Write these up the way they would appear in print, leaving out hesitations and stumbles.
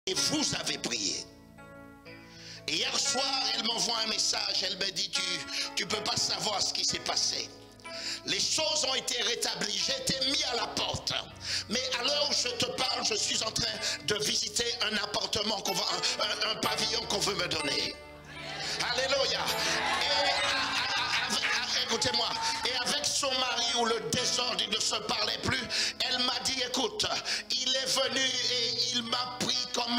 Et vous avez prié. Et hier soir, elle m'envoie un message. Elle me dit, tu peux pas savoir ce qui s'est passé. Les choses ont été rétablies. J'ai été mis à la porte. Mais à l'heure où je te parle, je suis en train de visiter un appartement, un pavillon qu'on veut me donner. Alléluia. Écoutez-moi. Et avec son mari, où le désordre, il ne se parlait plus, elle m'a dit, écoute, il est venu et il m'a pris comme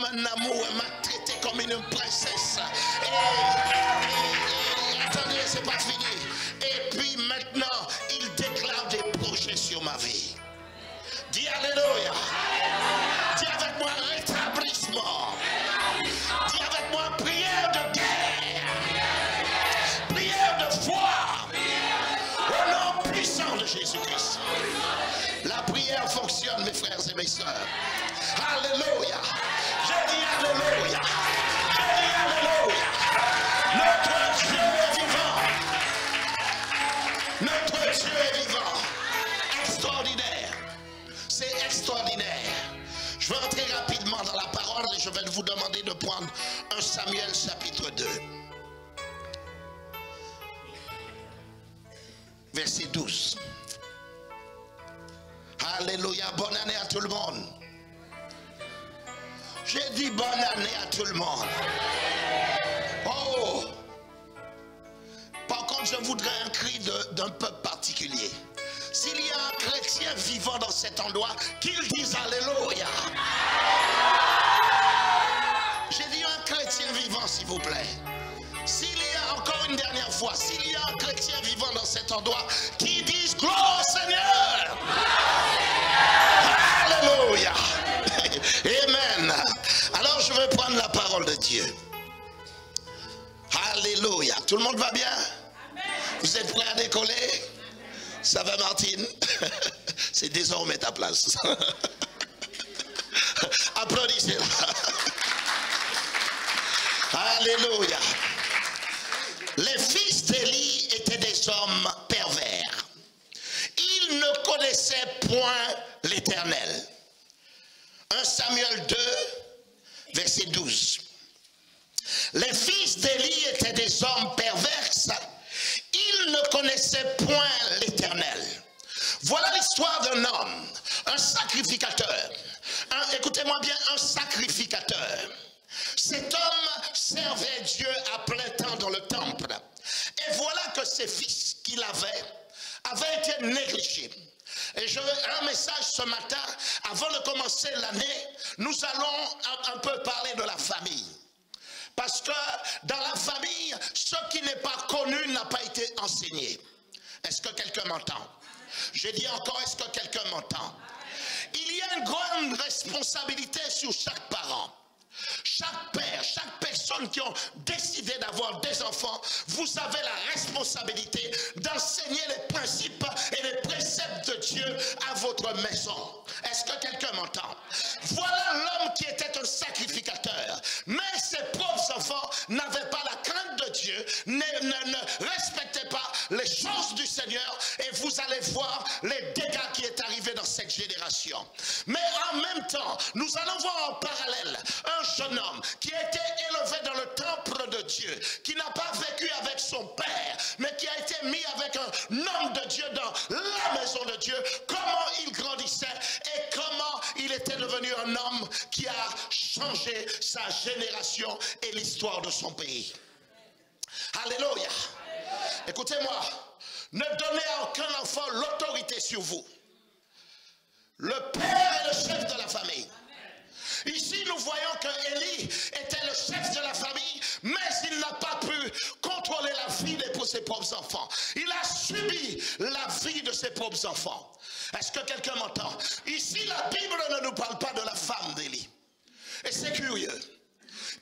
un amour, elle m'a traité comme une princesse. Et attendez, c'est pas fini. Et puis maintenant, il déclare des projets sur ma vie. Dis alléluia. Dis avec moi rétablissement. Dis avec moi prière de guerre. Prière de foi. Au nom puissant de Jésus-Christ. La prière fonctionne, mes frères et mes sœurs. Alléluia. Je dis alléluia. Je dis alléluia. Notre Dieu est vivant. Notre Dieu est vivant. Extraordinaire. C'est extraordinaire. Je vais entrer rapidement dans la parole et je vais vous demander de prendre 1 Samuel chapitre 2. Verset 12. Alléluia. Bonne année à tout le monde. J'ai dit bonne année à tout le monde. Oh! Par contre, je voudrais un cri d'un peuple particulier. S'il y a un chrétien vivant dans cet endroit, qu'il dise alléluia. J'ai dit un chrétien vivant, s'il vous plaît. S'il y a encore une dernière fois, s'il y a un chrétien vivant dans cet endroit, qui dise gloire au Seigneur. Alléluia. Amen. Alors je vais prendre la parole de Dieu. Alléluia. Tout le monde va bien? Vous êtes prêts à décoller? Ça va, Martine? C'est désormais ta place. Applaudissez-la. Alléluia. Les fils d'Élie étaient des hommes pervers. Ils ne connaissaient point l'Éternel. 1 Samuel 2, verset 12. Les fils d'Élie étaient des hommes perverses. Ils ne connaissaient point l'Éternel. Voilà l'histoire d'un homme, un sacrificateur. Écoutez-moi bien, un sacrificateur. Cet homme servait Dieu à plein temps dans le temple. Et voilà que ses fils qu'il avaient été négligés. Et je veux un message ce matin, avant de commencer l'année, nous allons un peu parler de la famille. Parce que dans la famille, ce qui n'est pas connu n'a pas été enseigné. Est-ce que quelqu'un m'entend? J'ai dit encore, est-ce que quelqu'un m'entend? Il y a une grande responsabilité sur chaque parent. Chaque père, chaque personne qui ont décidé d'avoir des enfants, vous avez la responsabilité d'enseigner les principes et les préceptes de Dieu à votre maison. Est-ce que quelqu'un m'entend? Voilà l'homme qui était un sacrificateur, mais ses propres enfants n'avaient pas la crainte de Dieu, ne respectaient pas les choses du Seigneur, et vous allez voir les dégâts qui est arrivé dans cette génération. Mais en même temps, nous allons voir en parallèle un jeune homme qui a été élevé dans le temple de Dieu, qui n'a pas vécu avec son père, mais qui a été mis avec un homme de Dieu dans la maison de Dieu, comment il grandissait et comment il était devenu un homme qui a changé sa génération et l'histoire de son pays. Alléluia. Écoutez-moi, ne donnez à aucun enfant l'autorité sur vous. Le père est le chef de la famille. Ici, nous voyons que Élie était le chef de la famille, mais il n'a pas pu contrôler la vie de ses propres enfants. Il a subi la vie de ses propres enfants. Est-ce que quelqu'un m'entend? Ici, la Bible ne nous parle pas de la femme d'Élie. Et c'est curieux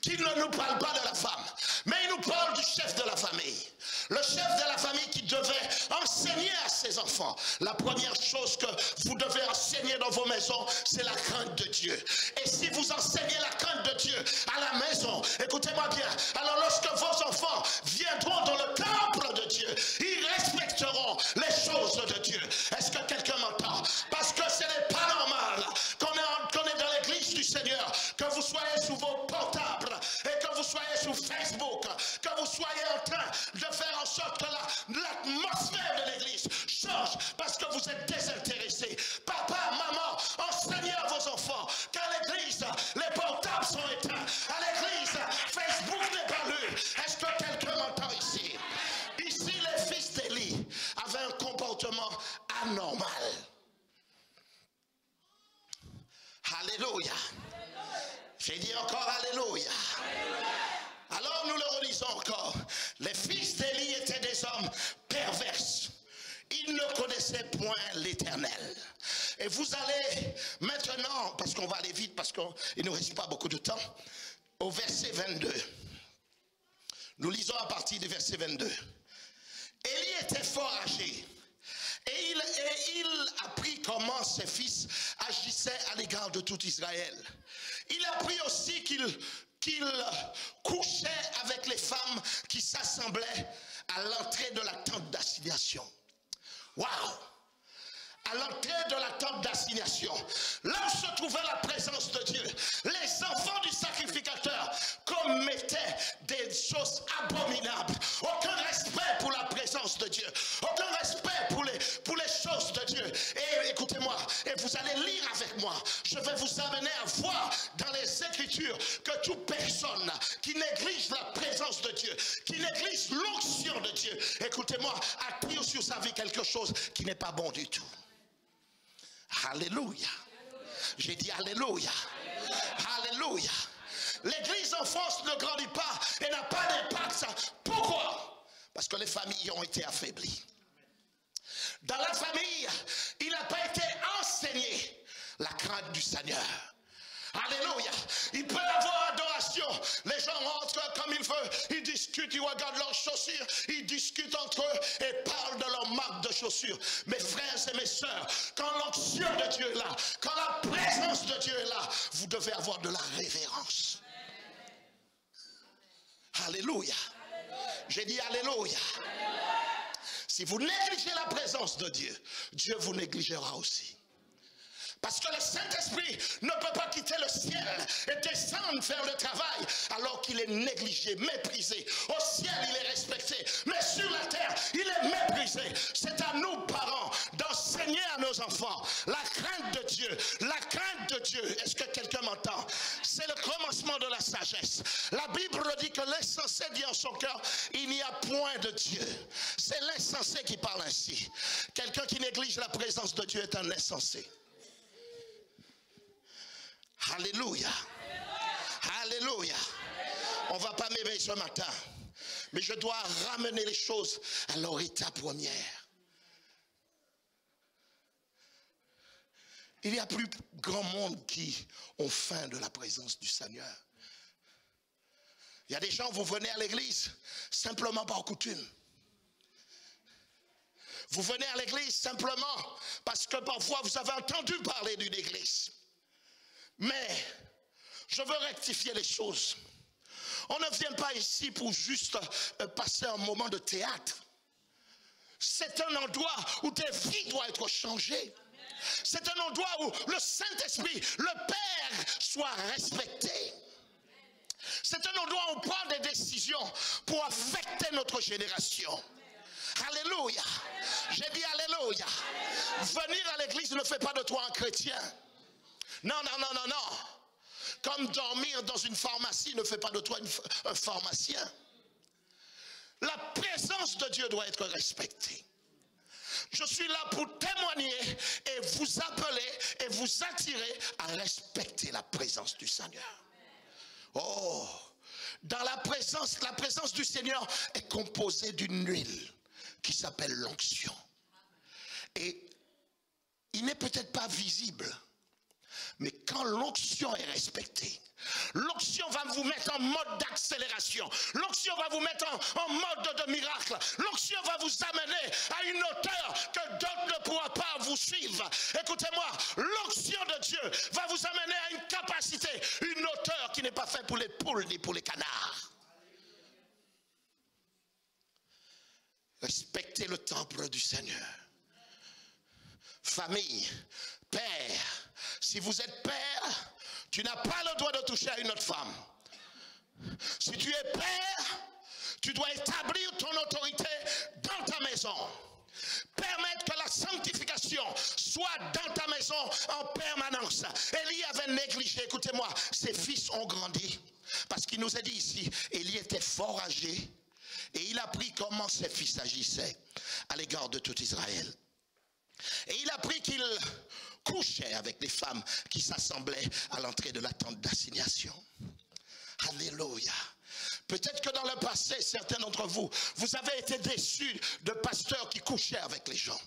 qu'il ne nous parle pas de la femme, mais il nous parle du chef de la famille. Le chef de la famille qui devait enseigner à ses enfants. La première chose que vous devez enseigner dans vos maisons, c'est la crainte de Dieu. Et si vous enseignez la crainte de Dieu, Dieu à la maison. Écoutez-moi bien. Alors lorsque vos enfants viendront dans le temple de Dieu, ils respecteront les choses de Dieu. Est-ce que quelqu'un m'entend? Parce que ce n'est pas normal qu'on est dans l'église du Seigneur, que vous soyez sous vos portables et que vous soyez sous Facebook, que vous soyez en train de faire en sorte que l'atmosphère de l'église change parce que vous êtes désintéressés. Papa, maman, enseignez à vos enfants qu'à l'église, les portables sont éteints. À l'église, Facebook n'est pas lu. Est-ce que quelqu'un m'entend ici? Ici, les fils d'Élie avaient un comportement anormal. Alléluia. J'ai dit encore Alléluia. Alors nous le relisons encore. Les fils d'Élie étaient des hommes pervers. Ils ne connaissaient point l'Éternel. Et vous allez maintenant, parce qu'on va aller vite, parce qu'il ne nous reste pas beaucoup de temps, au verset 22. Nous lisons à partir du verset 22. Élie était fort âgé. Et il apprit comment ses fils agissaient à l'égard de tout Israël. Il apprit aussi qu'il couchait avec les femmes qui s'assemblaient à l'entrée de la tente d'assignation. Waouh! À l'entrée de la tente d'assignation, là où se trouvait la présence de Dieu, les enfants du sacrificateur commettaient des choses abominables. Aucun respect pour la présence de Dieu, aucun respect pour les choses de Dieu. Et écoutez-moi, et vous allez lire avec moi, je vais vous amener à voir dans les Écritures que toute personne qui néglige la présence de Dieu, qui néglige l'onction de Dieu, écoutez-moi, attire sur sa vie quelque chose qui n'est pas bon du tout. Alléluia. J'ai dit Alléluia. Alléluia. L'église en France ne grandit pas et n'a pas d'impact. Pourquoi? Parce que les familles ont été affaiblies. Dans la famille, il n'a pas été enseigné la crainte du Seigneur. Alléluia. Il peut y avoir adoration. Les gens rentrent comme il veut. Ils discutent, ils regardent leurs chaussures. Ils discutent entre eux et parlent de leurs marques de chaussures. Mes frères et mes sœurs, quand l'onction de Dieu est là, quand la présence de Dieu est là, vous devez avoir de la révérence. Alléluia. J'ai dit Alléluia. Si vous négligez la présence de Dieu, Dieu vous négligera aussi. Parce que le Saint-Esprit ne peut pas quitter le ciel et descendre faire le travail alors qu'il est négligé, méprisé. Au ciel, il est respecté, mais sur la terre, il est méprisé. C'est à nous, parents, d'enseigner à nos enfants la crainte de Dieu. La crainte de Dieu, est-ce que quelqu'un m'entend? C'est le commencement de la sagesse. La Bible dit que l'insensé dit en son cœur, il n'y a point de Dieu. C'est l'insensé qui parle ainsi. Quelqu'un qui néglige la présence de Dieu est un insensé. Alléluia. Alléluia. On ne va pas m'aimer ce matin, mais je dois ramener les choses à leur état première. Il y a plus grand monde qui ont faim de la présence du Seigneur. Il y a des gens, vous venez à l'église simplement par coutume. Vous venez à l'église simplement parce que parfois vous avez entendu parler d'une église. Mais je veux rectifier les choses. On ne vient pas ici pour juste passer un moment de théâtre. C'est un endroit où tes vies doivent être changées. C'est un endroit où le Saint-Esprit, le Père, soit respecté. C'est un endroit où on prend des décisions pour affecter notre génération. Alléluia. J'ai dit Alléluia. Venir à l'église ne fait pas de toi un chrétien. Non, non, non, non, non. Comme dormir dans une pharmacie ne fait pas de toi un pharmacien. La présence de Dieu doit être respectée. Je suis là pour témoigner et vous appeler et vous attirer à respecter la présence du Seigneur. Oh, dans la présence du Seigneur est composée d'une huile qui s'appelle l'onction. Et il n'est peut-être pas visible. Mais quand l'onction est respectée, l'onction va vous mettre en mode d'accélération. L'onction va vous mettre en mode de miracle. L'onction va vous amener à une hauteur que d'autres ne pourront pas vous suivre. Écoutez-moi, l'onction de Dieu va vous amener à une capacité, une hauteur qui qui n'est pas fait pour les poules ni pour les canards. Respectez le temple du Seigneur. Famille, père, si vous êtes père, tu n'as pas le droit de toucher à une autre femme. Si tu es père, tu dois établir ton autorité dans ta maison. Permettre que la sanctification soit dans ta maison en permanence. Élie avait négligé, écoutez-moi, ses fils ont grandi. Parce qu'il nous a dit ici, Élie était fort âgé. Et il a appris comment ses fils agissaient à l'égard de tout Israël. Et il a appris qu'il couchait avec les femmes qui s'assemblaient à l'entrée de la tente d'assignation. Alléluia. Peut-être que dans le passé, certains d'entre vous, vous avez été déçus de pasteurs qui couchaient avec les gens,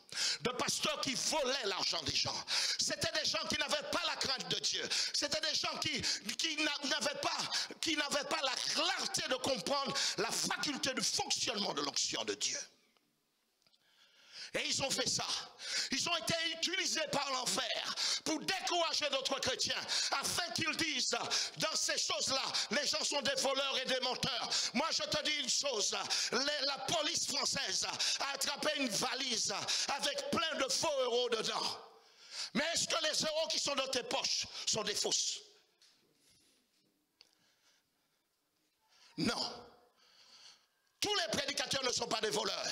de pasteurs qui volaient l'argent des gens. C'était des gens qui n'avaient pas la crainte de Dieu. C'était des gens qui n'avaient pas la clarté de comprendre la faculté de fonctionnement de l'onction de Dieu. Et ils ont fait ça. Ils ont été utilisés par l'enfer pour décourager d'autres chrétiens, afin qu'ils disent, dans ces choses-là, les gens sont des voleurs et des menteurs. Moi je te dis une chose, la police française a attrapé une valise avec plein de faux euros dedans. Mais est-ce que les euros qui sont dans tes poches sont des fausses? Non. Tous les prédicateurs ne sont pas des voleurs.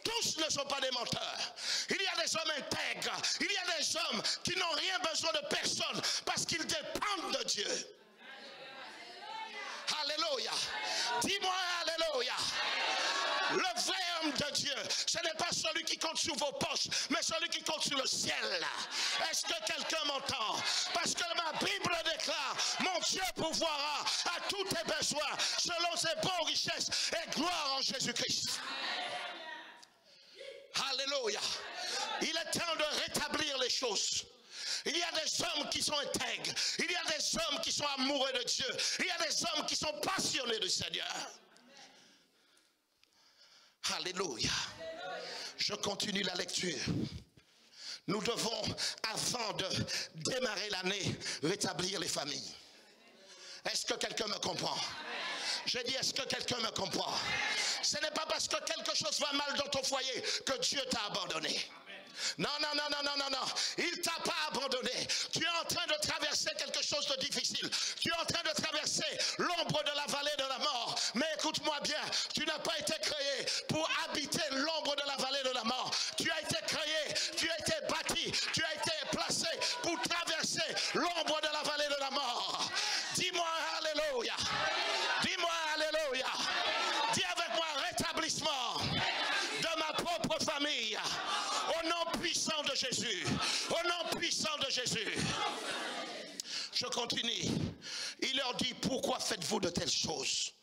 Tous ne sont pas des menteurs. Il y a des hommes intègres. Il y a des hommes qui n'ont rien besoin de personne parce qu'ils dépendent de Dieu. Alléluia. Dis-moi alléluia. Le vrai homme de Dieu, ce n'est pas celui qui compte sur vos poches, mais celui qui compte sur le ciel. Est-ce que quelqu'un m'entend? Parce que ma Bible déclare, mon Dieu pourvoira à tous tes besoins selon ses bonnes richesses et gloire en Jésus-Christ. Alléluia. Il est temps de rétablir les choses. Il y a des hommes qui sont intègres. Il y a des hommes qui sont amoureux de Dieu. Il y a des hommes qui sont passionnés du Seigneur. Alléluia. Je continue la lecture. Nous devons, avant de démarrer l'année, rétablir les familles. Est-ce que quelqu'un me comprend? Je dis, est-ce que quelqu'un me comprend? Ce n'est pas parce que quelque chose va mal dans ton foyer que Dieu t'a abandonné. Non, non, non, non, non, non, non. Il ne t'a pas abandonné. Tu es en train de traverser quelque chose de difficile. Tu es en train de traverser l'ombre de la vallée de la mort. Mais écoute-moi bien, tu n'as pas été créé pour habiter l'ombre de la vallée de la mort. Tu as été créé, tu as été bâti, tu as été placé pour traverser l'ombre de la vallée de la mort. Dis-moi alléluia. Dis-moi alléluia. Dis avec moi rétablissement de ma propre famille. Au nom puissant de Jésus. Au nom puissant de Jésus. Je continue. Il leur dit, pourquoi faites-vous de telles choses?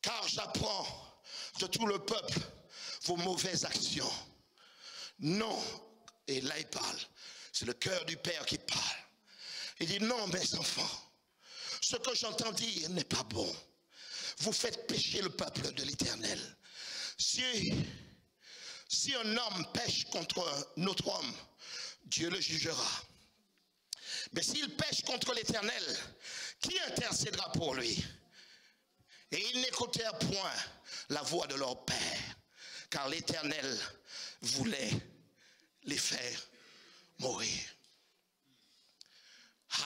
Car j'apprends de tout le peuple vos mauvaises actions. Non. Et là il parle. C'est le cœur du Père qui parle. Il dit, non mes enfants. Ce que j'entends dire n'est pas bon. Vous faites pécher le peuple de l'Éternel. Si un homme pêche contre un autre homme, Dieu le jugera. Mais s'il pêche contre l'Éternel, qui intercédera pour lui? Et ils n'écoutèrent point la voix de leur père, car l'Éternel voulait les faire mourir.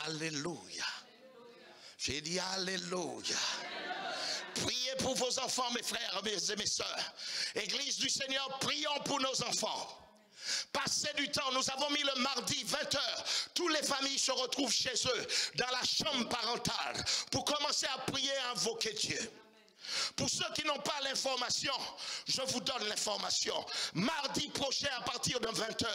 Alléluia. J'ai dit alléluia. Priez pour vos enfants, mes frères et mes sœurs. Église du Seigneur, prions pour nos enfants. Passez du temps, nous avons mis le mardi 20h. Toutes les familles se retrouvent chez eux, dans la chambre parentale, pour commencer à prier et invoquer Dieu. Pour ceux qui n'ont pas l'information, je vous donne l'information. Mardi prochain à partir de 20h,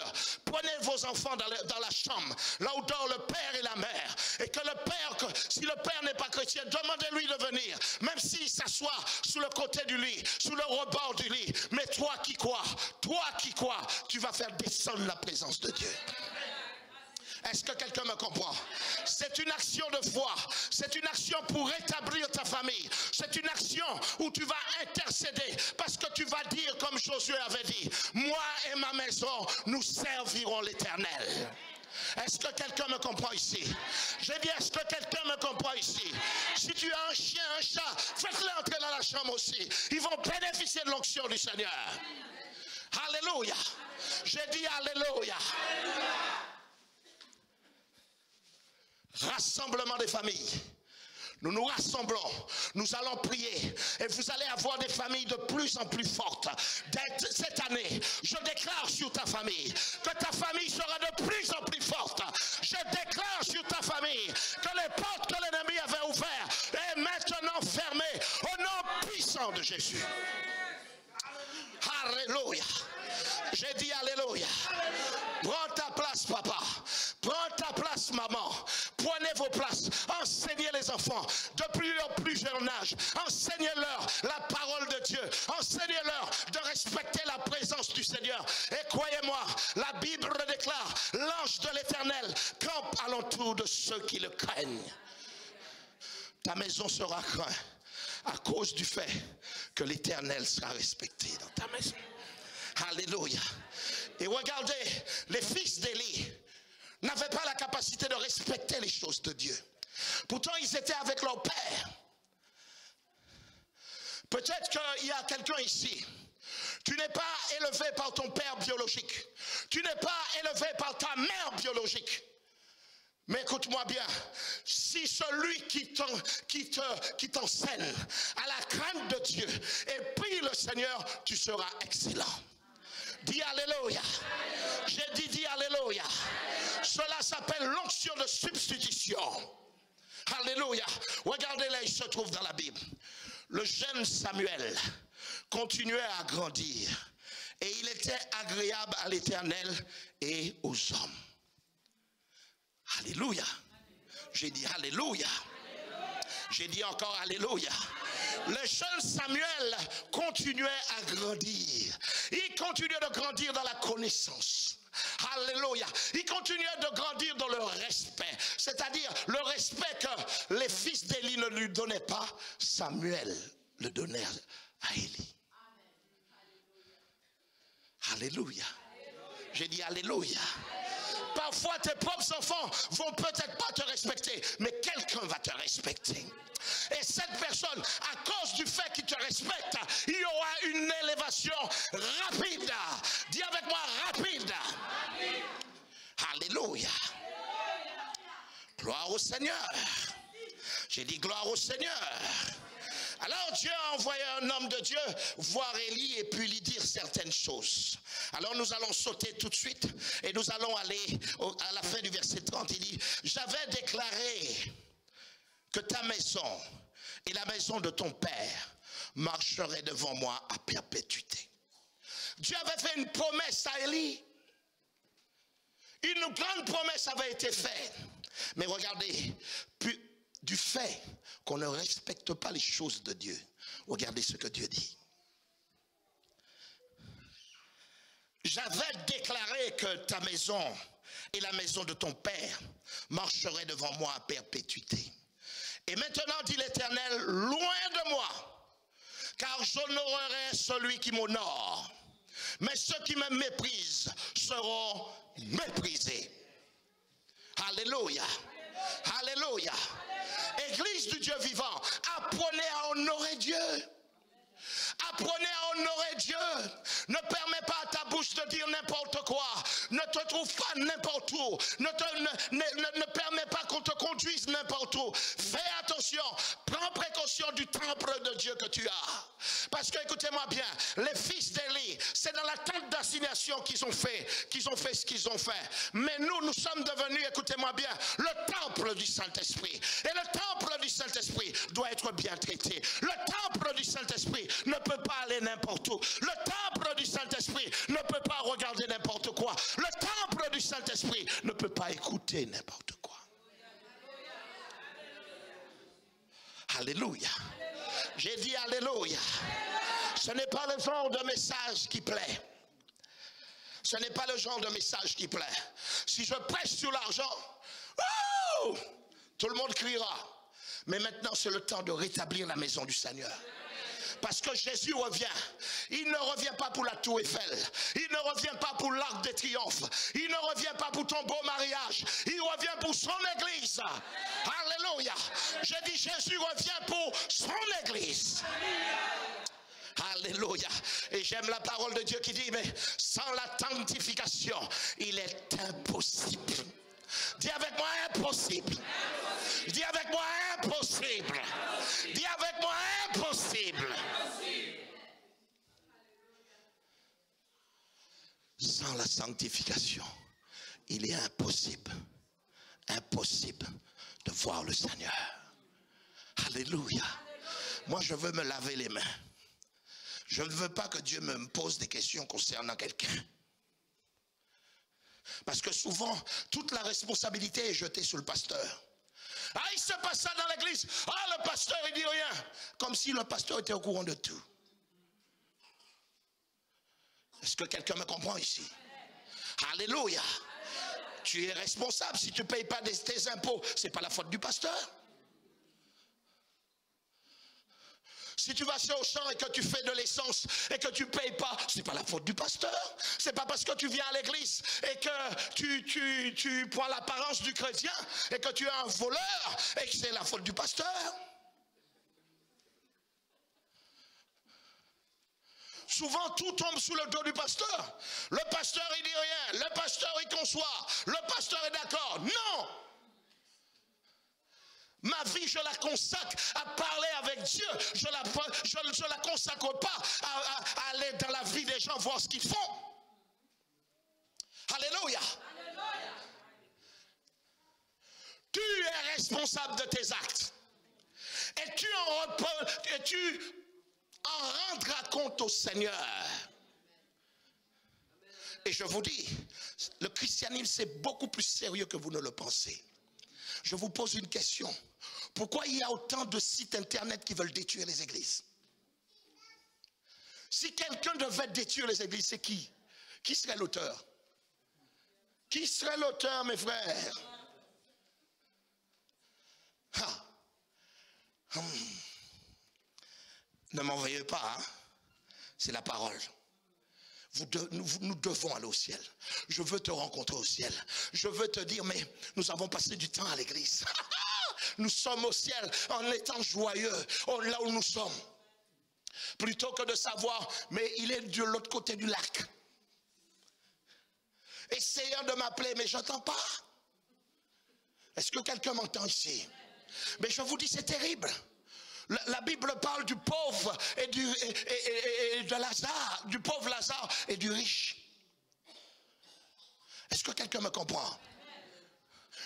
prenez vos enfants dans la chambre, là où dort le père et la mère. Et que le père, si le père n'est pas chrétien, demandez-lui de venir. Même s'il s'assoit sous le côté du lit, sous le rebord du lit. Mais toi qui crois, tu vas faire descendre la présence de Dieu. Est-ce que quelqu'un me comprend? C'est une action de foi. C'est une action pour rétablir ta famille. C'est une action où tu vas intercéder. Parce que tu vas dire comme Josué avait dit, moi et ma maison, nous servirons l'Éternel. Est-ce que quelqu'un me comprend ici? J'ai dit, est-ce que quelqu'un me comprend ici? Si tu as un chien, un chat, faites-les entrer dans la chambre aussi. Ils vont bénéficier de l'onction du Seigneur. Alléluia. J'ai dit alléluia. Rassemblement des familles. Nous nous rassemblons, nous allons prier et vous allez avoir des familles de plus en plus fortes. Cette année, je déclare sur ta famille que ta famille sera de plus en plus forte. Je déclare sur ta famille que les portes que l'ennemi avait ouvertes est maintenant fermées au nom puissant de Jésus. Alléluia. J'ai dit alléluia. Prends ta place, papa. Prends ta place, maman. Prenez vos places. Enseignez les enfants depuis leur plus jeune âge. Enseignez-leur la parole de Dieu. Enseignez-leur de respecter la présence du Seigneur. Et croyez-moi, la Bible déclare, l'ange de l'Éternel campe alentour de ceux qui le craignent. Ta maison sera crainte à cause du fait que l'Éternel sera respecté dans ta maison. Alléluia. Et regardez, les fils d'Élie n'avaient pas la capacité de respecter les choses de Dieu. Pourtant, ils étaient avec leur père. Peut-être qu'il y a quelqu'un ici. Tu n'es pas élevé par ton père biologique. Tu n'es pas élevé par ta mère biologique. Mais écoute-moi bien, si celui qui t'enseigne à la crainte de Dieu et prie le Seigneur, tu seras excellent. Dis alléluia. J'ai dit dis alléluia. Cela s'appelle l'onction de substitution. Alléluia. Regardez-les, il se trouve dans la Bible. Le jeune Samuel continuait à grandir et il était agréable à l'Éternel et aux hommes. Alléluia. J'ai dit alléluia. J'ai dit encore alléluia. Le jeune Samuel continuait à grandir. Il continuait de grandir dans la connaissance. Alléluia. Il continuait de grandir dans le respect. C'est-à-dire le respect que les fils d'Élie ne lui donnaient pas, Samuel le donnait à Élie. Alléluia. J'ai dit alléluia. Parfois tes propres enfants vont peut-être pas te respecter, mais quelqu'un va te respecter. Et cette personne, à cause du fait qu'il te respecte, il y aura une élévation rapide. Dis avec moi, rapide. Alléluia. Gloire au Seigneur. J'ai dit gloire au Seigneur. Alors Dieu a envoyé un homme de Dieu voir Élie et puis lui dire certaines choses. Alors nous allons sauter tout de suite et nous allons aller à la fin du verset 30. Il dit, j'avais déclaré que ta maison et la maison de ton père marcheraient devant moi à perpétuité. Dieu avait fait une promesse à Élie. Une grande promesse avait été faite. Mais regardez, du fait qu'on ne respecte pas les choses de Dieu, regardez ce que Dieu dit. J'avais déclaré que ta maison et la maison de ton père marcheraient devant moi à perpétuité. Et maintenant, dit l'Éternel, loin de moi, car j'honorerai celui qui m'honore, mais ceux qui me méprisent seront méprisés. Alléluia. Alléluia. Église du Dieu vivant, apprenez à honorer Dieu. Apprenez à honorer Dieu. Ne permets pas à ta bouche de dire n'importe quoi. Ne te trouve pas n'importe où. Ne permets pas qu'on te conduise n'importe où. Fais attention. Prends précaution du temple de Dieu que tu as. Parce que écoutez-moi bien, les fils d'Élie, c'est dans la tente d'assignation qu'ils ont fait ce qu'ils ont fait. Mais nous sommes devenus, écoutez-moi bien, le temple du Saint-Esprit. Et le temple du Saint-Esprit doit être bien traité. Le temple du Saint-Esprit ne peut pas aller n'importe où. Le temple du Saint-Esprit ne peut pas regarder n'importe quoi. Le temple du Saint-Esprit ne peut pas écouter n'importe quoi. Alléluia. J'ai dit alléluia. Ce n'est pas le genre de message qui plaît. Ce n'est pas le genre de message qui plaît. Si je prêche sur l'argent, oh, tout le monde criera. Mais maintenant, c'est le temps de rétablir la maison du Seigneur. Parce que Jésus revient. Il ne revient pas pour la tour Eiffel. Il ne revient pas pour l'Arc de Triomphe. Il ne revient pas pour ton beau mariage. Il revient pour son église. Alléluia. J'ai dit Jésus revient pour son église. Alléluia. Et j'aime la parole de Dieu qui dit, mais sans la sanctification, il est impossible. Dis avec moi impossible. Dis avec moi impossible. Dis avec moi impossible. Sans la sanctification, il est impossible de voir le Seigneur. Alléluia. Moi, je veux me laver les mains. Je ne veux pas que Dieu me pose des questions concernant quelqu'un. Parce que souvent, toute la responsabilité est jetée sur le pasteur. Ah, il se passe ça dans l'église. Ah, le pasteur, il dit rien. Comme si le pasteur était au courant de tout. Est-ce que quelqu'un me comprend ici? Alléluia. Tu es responsable. Si tu ne payes pas tes impôts, ce n'est pas la faute du pasteur. Si tu vas sur Auchan et que tu fais de l'essence et que tu ne payes pas, ce n'est pas la faute du pasteur. Ce n'est pas parce que tu viens à l'église et que tu prends l'apparence du chrétien et que tu es un voleur et que c'est la faute du pasteur. Souvent tout tombe sous le dos du pasteur. Le pasteur il dit rien, le pasteur il conçoit, le pasteur est d'accord. Non! Ma vie, je la consacre à parler avec Dieu. Je la consacre pas à aller dans la vie des gens, voir ce qu'ils font. Alléluia. Tu es responsable de tes actes. Et tu en rendras compte au Seigneur. Et je vous dis, le christianisme c'est beaucoup plus sérieux que vous ne le pensez. Je vous pose une question. Pourquoi il y a autant de sites internet qui veulent détruire les églises? Si quelqu'un devait détruire les églises, c'est qui? Qui serait l'auteur? Qui serait l'auteur, mes frères? Ne m'en veuillez pas, hein? C'est la parole. Nous devons aller au ciel. Je veux te rencontrer au ciel. Je veux te dire, mais nous avons passé du temps à l'église. Nous sommes au ciel en étant joyeux, là où nous sommes. Plutôt que de savoir, mais il est de l'autre côté du lac. Essayant de m'appeler, mais je n'entends pas. Est-ce que quelqu'un m'entend ici? Mais je vous dis, c'est terrible. La Bible parle du pauvre et de Lazare, du pauvre Lazare et du riche. Est-ce que quelqu'un me comprend?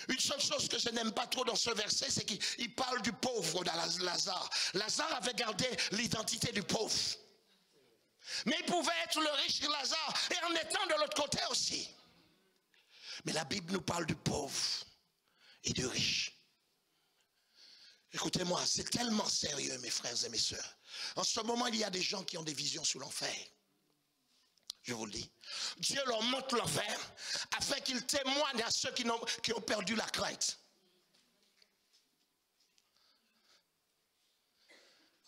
Une seule chose que je n'aime pas trop dans ce verset, c'est qu'il parle du pauvre de Lazare. Lazare avait gardé l'identité du pauvre. Mais il pouvait être le riche Lazare et en étant de l'autre côté aussi. Mais la Bible nous parle du pauvre et du riche. Écoutez-moi, c'est tellement sérieux, mes frères et mes sœurs. En ce moment, il y a des gens qui ont des visions sous l'enfer. Je vous le dis. Dieu leur montre l'enfer afin qu'ils témoignent à ceux qui ont perdu la crainte.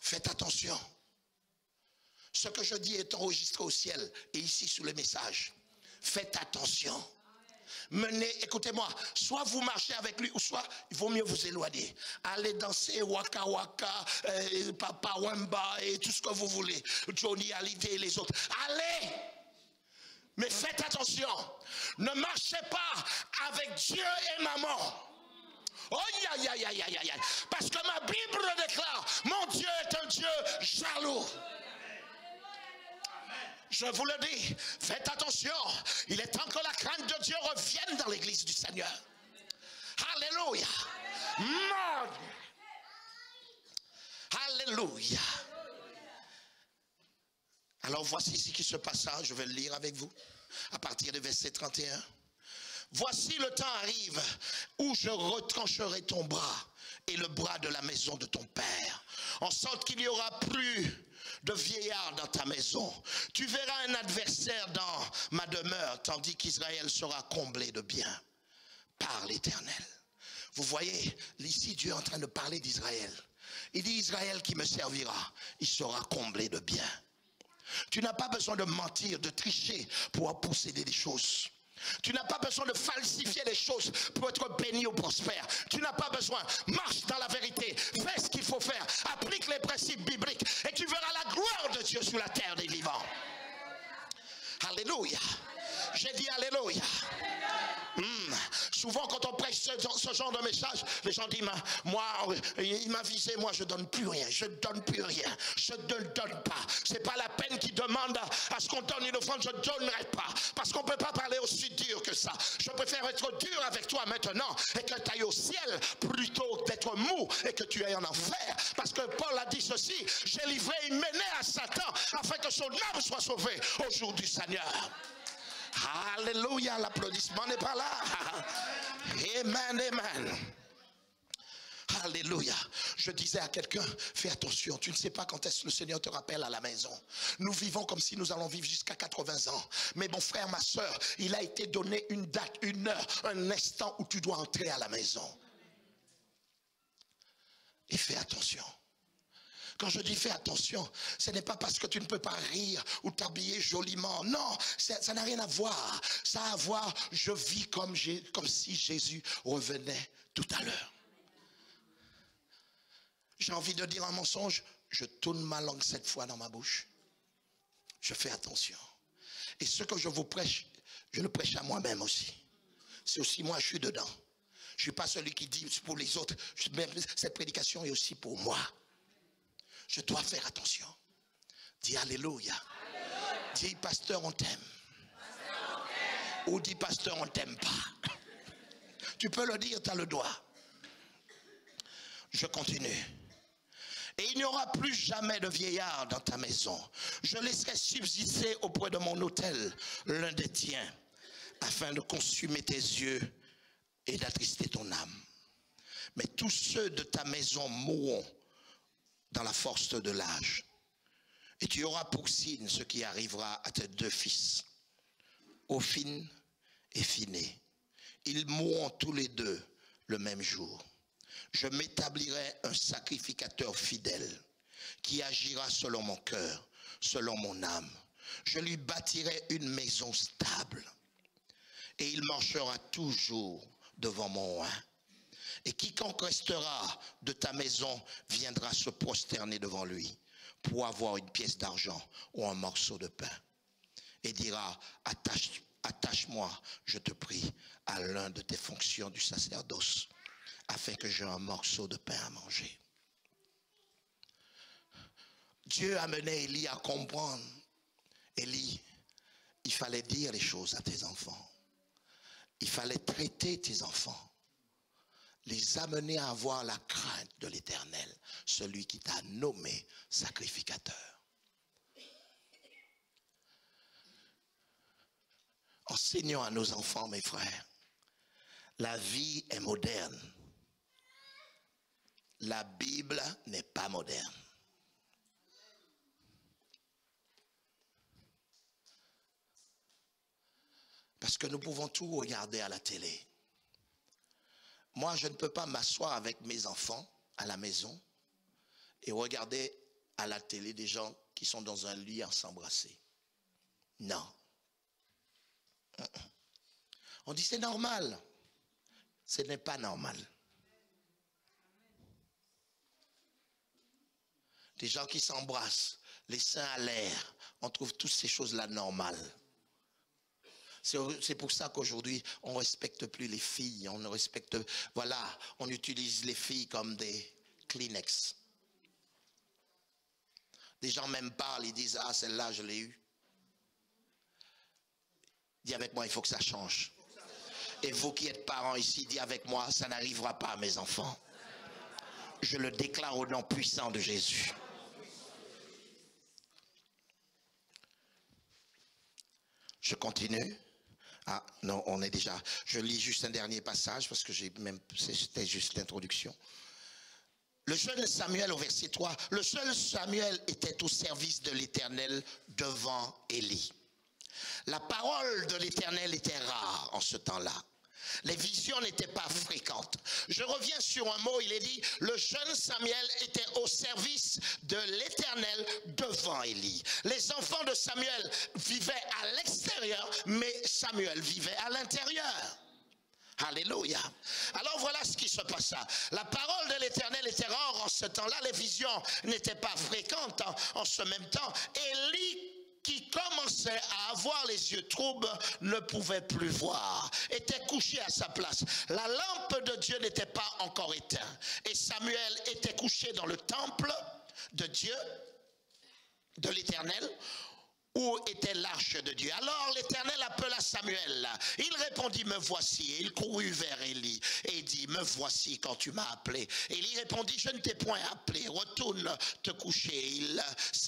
Faites attention. Ce que je dis est enregistré au ciel et ici sous les messages. Faites attention. Menez, écoutez-moi, soit vous marchez avec lui, ou soit il vaut mieux vous éloigner. Allez danser Waka Waka, Papa Wemba et tout ce que vous voulez. Johnny Hallyday et les autres. Allez! Mais faites attention. Ne marchez pas avec Dieu et maman. Oh, parce que ma Bible déclare, mon Dieu est un Dieu jaloux. Je vous le dis, faites attention. Il est temps que la crainte de Dieu revienne dans l'église du Seigneur. Alléluia. Alléluia. Alors voici ce qui se passera, je vais le lire avec vous, à partir du verset 31. Voici le temps arrive où je retrancherai ton bras et le bras de la maison de ton père, en sorte qu'il n'y aura plus de vieillard dans ta maison. Tu verras un adversaire dans ma demeure, tandis qu'Israël sera comblé de bien par l'Éternel. Vous voyez, ici Dieu est en train de parler d'Israël. Il dit Israël qui me servira, il sera comblé de bien. Tu n'as pas besoin de mentir, de tricher pour posséder des choses. Tu n'as pas besoin de falsifier les choses pour être béni ou prospère. Tu n'as pas besoin. Marche dans la vérité. Fais ce qu'il faut faire. Applique les principes bibliques et tu verras la gloire de Dieu sur la terre des vivants. Alléluia. J'ai dit alléluia. Souvent quand on prêche ce genre de message, les gens disent, moi, il m'a visé, moi je donne plus rien, je donne plus rien, je ne donne pas. C'est pas la peine qu'il demande à ce qu'on donne une offrande, je ne donnerai pas. Parce qu'on ne peut pas parler aussi dur que ça. Je préfère être dur avec toi maintenant et que tu ailles au ciel plutôt d'être mou et que tu ailles en enfer. Parce que Paul a dit ceci, j'ai livré une mêlée à Satan afin que son âme soit sauvée au jour du Seigneur. Alléluia, l'applaudissement n'est pas là. Amen, amen. Alléluia. Je disais à quelqu'un, fais attention, tu ne sais pas quand est-ce que le Seigneur te rappelle à la maison. Nous vivons comme si nous allons vivre jusqu'à 80 ans. Mais mon frère, ma soeur, il a été donné une date, une heure, un instant où tu dois entrer à la maison. Et fais attention. Quand je dis fais attention, ce n'est pas parce que tu ne peux pas rire ou t'habiller joliment. Non, ça n'a rien à voir. Ça a à voir, je vis comme si Jésus revenait tout à l'heure. J'ai envie de dire un mensonge, je tourne ma langue 7 fois dans ma bouche. Je fais attention. Et ce que je vous prêche, je le prêche à moi-même aussi. C'est aussi moi, je suis dedans. Je ne suis pas celui qui dit pour les autres. Cette prédication est aussi pour moi. Je dois faire attention. Dis alléluia. Alléluia. Dis pasteur, on t'aime. Ou dis pasteur, on t'aime pas. Tu peux le dire, tu as le droit. Je continue. Et il n'y aura plus jamais de vieillard dans ta maison. Je laisserai subsister auprès de mon autel l'un des tiens, afin de consumer tes yeux et d'attrister ton âme. Mais tous ceux de ta maison mourront dans la force de l'âge. Et tu auras pour signe ce qui arrivera à tes 2 fils, Ophni et Phiné. Ils mourront tous les 2 le même jour. Je m'établirai un sacrificateur fidèle qui agira selon mon cœur, selon mon âme. Je lui bâtirai une maison stable et il marchera toujours devant mon roi. Et quiconque restera de ta maison viendra se prosterner devant lui pour avoir une pièce d'argent ou un morceau de pain. Et dira, attache-moi, je te prie, à l'un de tes fonctions du sacerdoce, afin que j'aie un morceau de pain à manger. Dieu a mené Élie à comprendre. Élie, il fallait dire les choses à tes enfants. Il fallait traiter tes enfants. Les amener à avoir la crainte de l'Éternel, celui qui t'a nommé sacrificateur. Enseignons à nos enfants, mes frères, la vie est moderne. La Bible n'est pas moderne. Parce que nous pouvons tout regarder à la télé. Moi, je ne peux pas m'asseoir avec mes enfants à la maison et regarder à la télé des gens qui sont dans un lit à s'embrasser. Non. On dit c'est normal. Ce n'est pas normal. Des gens qui s'embrassent, les seins à l'air, on trouve toutes ces choses-là normales. C'est pour ça qu'aujourd'hui, on ne respecte plus les filles. On ne respecte, voilà, on utilise les filles comme des Kleenex. Des gens même parlent, ils disent, ah, celle-là, je l'ai eue. Dis avec moi, il faut que ça change. Et vous qui êtes parents ici, dis avec moi, ça n'arrivera pas à mes enfants. Je le déclare au nom puissant de Jésus. Je continue. Ah non, on est déjà... Je lis juste un dernier passage parce que c'était juste l'introduction. Le jeune Samuel au verset 3. Le seul Samuel était au service de l'Éternel devant Élie. La parole de l'Éternel était rare en ce temps-là. Les visions n'étaient pas fréquentes. Je reviens sur un mot, il est dit, le jeune Samuel était au service de l'Éternel devant Élie. Les enfants de Samuel vivaient à l'extérieur, mais Samuel vivait à l'intérieur. Alléluia. Alors voilà ce qui se passa. La parole de l'Éternel était rare en ce temps-là. Les visions n'étaient pas fréquentes en ce même temps. Élie, qui commençait à avoir les yeux troubles, ne pouvait plus voir, était couché à sa place. La lampe de Dieu n'était pas encore éteinte. Et Samuel était couché dans le temple de Dieu, de l'Éternel, où était l'arche de Dieu. Alors l'Éternel appela Samuel. Il répondit, me voici. Et il courut vers Élie et dit, me voici quand tu m'as appelé. Élie répondit, je ne t'ai point appelé, retourne te coucher.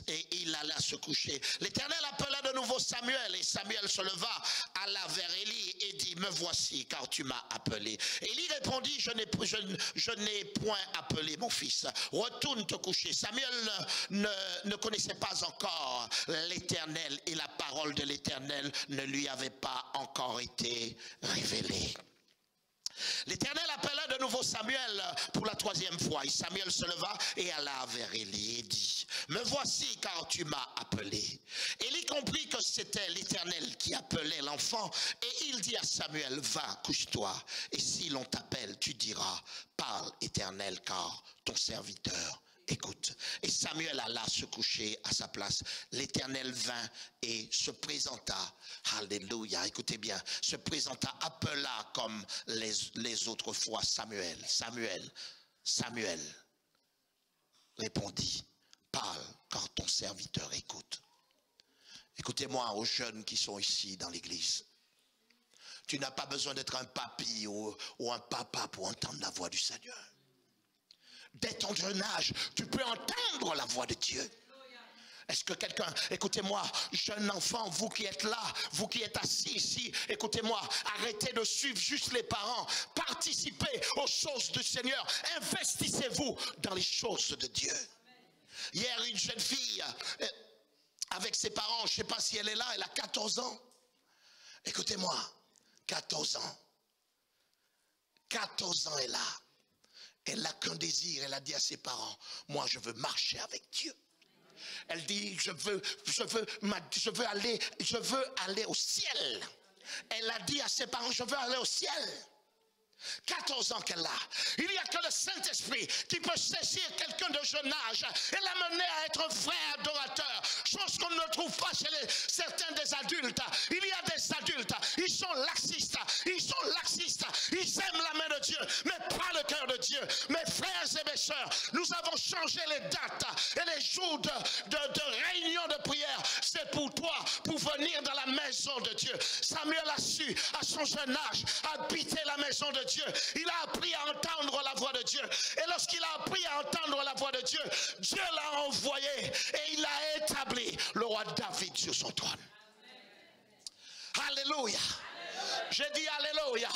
Et il alla se coucher. L'Éternel appela de nouveau Samuel, et Samuel se leva, alla vers Élie et dit, me voici car tu m'as appelé. Élie répondit, je n'ai point appelé mon fils, retourne te coucher. Samuel ne connaissait pas encore l'Éternel, et la parole de l'Éternel ne lui avait pas encore été révélée. L'Éternel appela de nouveau Samuel pour la troisième fois, et Samuel se leva et alla vers Élie et dit, me voici car tu m'as appelé. Élie comprit que c'était l'Éternel qui appelait l'enfant, et il dit à Samuel, va, couche-toi, et si l'on t'appelle, tu diras, parle Éternel, car ton serviteur écoute. Et Samuel alla se coucher à sa place. L'Éternel vint et se présenta. Alléluia, écoutez bien. Se présenta, appela comme les autres fois Samuel. Samuel répondit, parle car ton serviteur écoute. Écoutez-moi aux jeunes qui sont ici dans l'église. Tu n'as pas besoin d'être un papy ou un papa pour entendre la voix du Seigneur. Dès ton jeune âge, tu peux entendre la voix de Dieu. Est-ce que quelqu'un, écoutez-moi, jeune enfant, vous qui êtes là, vous qui êtes assis ici, écoutez-moi, arrêtez de suivre juste les parents, participez aux choses du Seigneur, investissez-vous dans les choses de Dieu. Hier, une jeune fille, avec ses parents, je ne sais pas si elle est là, elle a 14 ans. Écoutez-moi, 14 ans. 14 ans est là. Elle n'a qu'un désir, elle a dit à ses parents, moi je veux marcher avec Dieu. Elle dit, je veux aller au ciel. Elle a dit à ses parents, je veux aller au ciel. 14 ans qu'elle a. Il n'y a que le Saint-Esprit qui peut saisir quelqu'un de jeune âge et l'amener à être un vrai adorateur. Chose qu'on ne trouve pas chez certains des adultes. Il y a des adultes, ils sont laxistes, ils aiment la main de Dieu, mais pas le cœur de Dieu. Mes frères et mes sœurs, nous avons changé les dates et les jours de réunion de prière. C'est pour toi, pour venir dans la maison de Dieu. Samuel a su, à son jeune âge, habiter la maison de Dieu. Il a appris à entendre la voix de Dieu. Et lorsqu'il a appris à entendre la voix de Dieu, Dieu l'a envoyé et il a établi le roi David sur son trône. Alléluia. J'ai dit alléluia.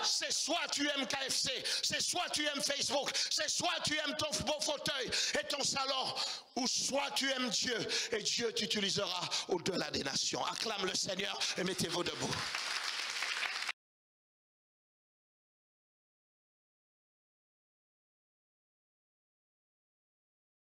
C'est soit tu aimes KFC, c'est soit tu aimes Facebook, c'est soit tu aimes ton beau fauteuil et ton salon, ou soit tu aimes Dieu et Dieu t'utilisera au-delà des nations. Acclame le Seigneur et mettez-vous debout.